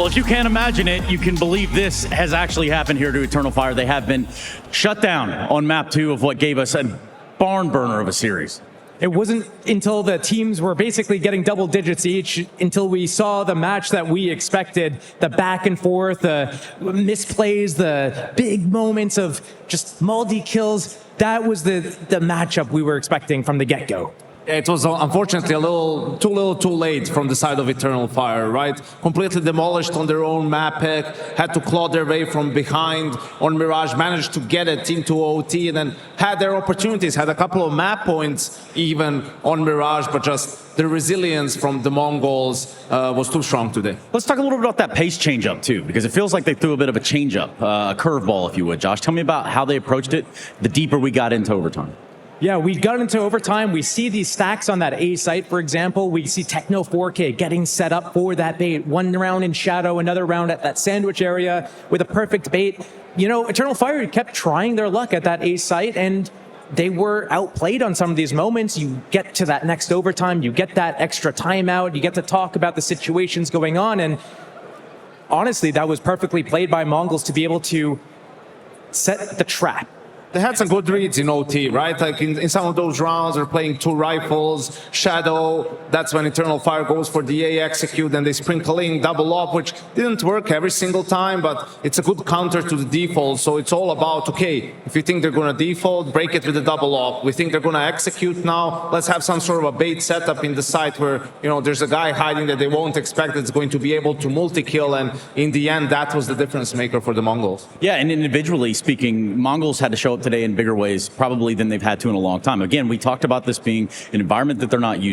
Well, if you can't imagine it, you can believe this has actually happened here to Eternal Fire. They have been shut down on map 2 of what gave us a barn burner of a series. It wasn't until the teams were basically getting double digits each until we saw the match that we expected. The back and forth, the misplays, the big moments of just multi-kills. That was the matchup we were expecting from the get-go. It was unfortunately a little too late from the side of Eternal Fire, right? Completely demolished on their own map pick, had to claw their way from behind on Mirage, managed to get it into OT, and then had their opportunities, had a couple of map points even on Mirage, but just the resilience from the Mongols was too strong today. Let's talk a little bit about that pace change-up too, because it feels like they threw a bit of a change-up, a curveball, if you would. Josh, tell me about how they approached it the deeper we got into overtime. Yeah, we got into overtime. We see these stacks on that A site, for example. We see Techno 4K getting set up for that bait. One round in Shadow, another round at that sandwich area with a perfect bait. You know, Eternal Fire kept trying their luck at that A site, and they were outplayed on some of these moments. You get to that next overtime, you get that extra timeout, you get to talk about the situations going on, and honestly, that was perfectly played by Mongols to be able to set the trap. They had some good reads in OT, right? Like in some of those rounds, they're playing 2 rifles, Shadow, that's when Eternal Fire goes for the A execute, and they sprinkle in double up, which didn't work every single time, but it's a good counter to the default. So it's all about, okay, if you think they're going to default, break it with a double up. We think they're going to execute now. Let's have some sort of a bait setup in the site where, you know, there's a guy hiding that they won't expect that's going to be able to multi-kill, and in the end, that was the difference maker for the Mongols. Yeah, and individually speaking, Mongols had to show up today in bigger ways probably than they've had to in a long time. Again, we talked about this being an environment that they're not used to.